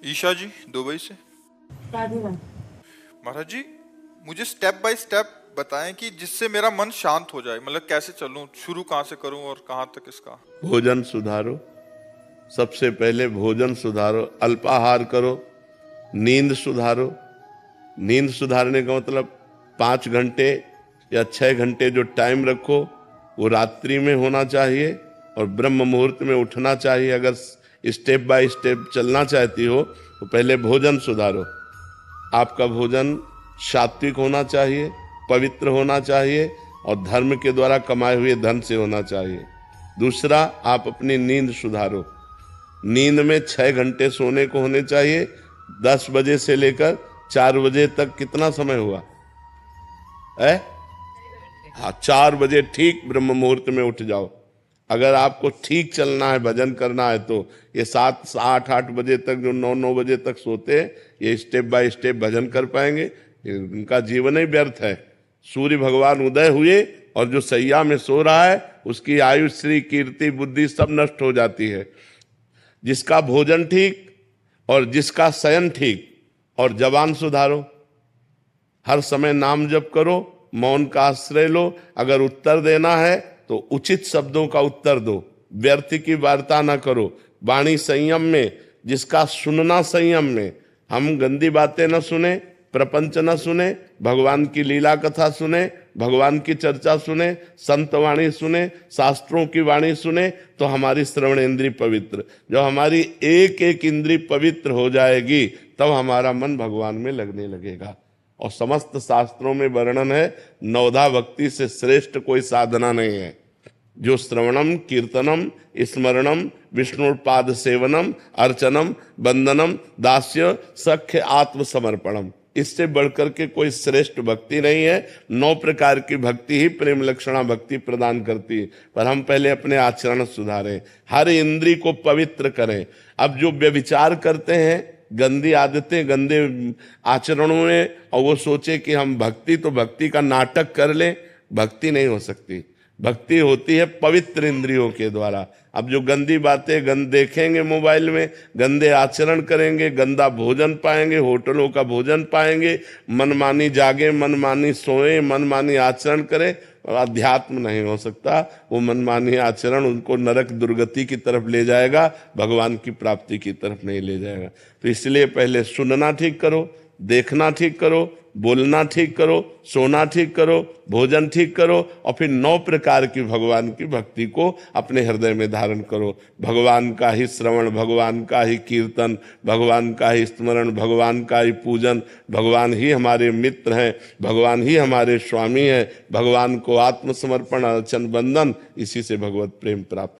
ईशा जी, Dubai से। राधिका। महाराज जी, मुझे step by step बताएं कि जिससे मेरा मन शांत हो जाए। मतलब कैसे चलूं, शुरू कहाँ से करूं और कहाँ तक इसका। भोजन सुधारो। सबसे पहले भोजन सुधारो, अल्पाहार करो, नींद सुधारो। नींद सुधारने का मतलब 5 घंटे या 6 घंटे जो टाइम रखो वो रात्रि में होना चाहिए और ब्रह्म मुहूर्त में उठना चाहिए। अगर स्टेप बाय स्टेप चलना चाहती हो तो पहले भोजन सुधारो। आपका भोजन सात्विक होना चाहिए, पवित्र होना चाहिए और धर्म के द्वारा कमाए हुए धन से होना चाहिए। दूसरा, आप अपनी नींद सुधारो। नींद में 6 घंटे सोने को होने चाहिए। 10 बजे से लेकर 4 बजे तक कितना समय हुआ है? हाँ, 4 बजे ठीक ब्रह्म मुहूर्त में उठ जाओ। अगर आपको ठीक चलना है, भजन करना है, तो ये 7, 8, 8 बजे तक जो 9, 9 बजे तक सोते हैं, ये स्टेप बाय स्टेप भजन कर पाएंगे। उनका जीवन ही व्यर्थ है। सूर्य भगवान उदय हुए और जो सैया में सो रहा है उसकी आयु, श्री, कीर्ति, बुद्धि सब नष्ट हो जाती है। जिसका भोजन ठीक और जिसका शयन ठीक और जबान सुधारो। हर समय नाम जप करो, मौन का आश्रय लो। अगर उत्तर देना है तो उचित शब्दों का उत्तर दो, व्यर्थ की वार्ता ना करो। वाणी संयम में, जिसका सुनना संयम में। हम गंदी बातें न सुने, प्रपंच न सुने, भगवान की लीला कथा सुने, भगवान की चर्चा सुने, संत वाणी सुने, शास्त्रों की वाणी सुने, तो हमारी श्रवण इंद्री पवित्र। जब हमारी एक एक इंद्री पवित्र हो जाएगी तब हमारा मन भगवान में लगने लगेगा। और समस्त शास्त्रों में वर्णन है, नवधा भक्ति से श्रेष्ठ कोई साधना नहीं है। जो श्रवणम, कीर्तनम, स्मरणम, विष्णुपाद सेवनम, अर्चनम, वंदनम, दास्य, सख्य, आत्मसमर्पणम, इससे बढ़कर के कोई श्रेष्ठ भक्ति नहीं है। 9 प्रकार की भक्ति ही प्रेम लक्षणा भक्ति प्रदान करती है। पर हम पहले अपने आचरण सुधारें, हर इंद्री को पवित्र करें। अब जो व्यभिचार करते हैं, गंदी आदतें, गंदे आचरणों में, और वो सोचे कि हम भक्ति, तो भक्ति का नाटक कर लें, भक्ति नहीं हो सकती। भक्ति होती है पवित्र इंद्रियों के द्वारा। अब जो गंदी बातें देखेंगे मोबाइल में, गंदे आचरण करेंगे, गंदा भोजन पाएंगे, होटलों का भोजन पाएंगे, मनमानी जागे, मनमानी सोए, मनमानी आचरण करें, अध्यात्म नहीं हो सकता। वो मनमानी आचरण उनको नरक दुर्गति की तरफ ले जाएगा, भगवान की प्राप्ति की तरफ नहीं ले जाएगा। तो इसलिए पहले सुनना ठीक करो, देखना ठीक करो, बोलना ठीक करो, सोना ठीक करो, भोजन ठीक करो, और फिर 9 प्रकार की भगवान की भक्ति को अपने हृदय में धारण करो। भगवान का ही श्रवण, भगवान का ही कीर्तन, भगवान का ही स्मरण, भगवान का ही पूजन। भगवान ही हमारे मित्र हैं, भगवान ही हमारे स्वामी हैं। भगवान को आत्मसमर्पण, अर्चन, वंदन, इसी से भगवत प्रेम प्राप्त।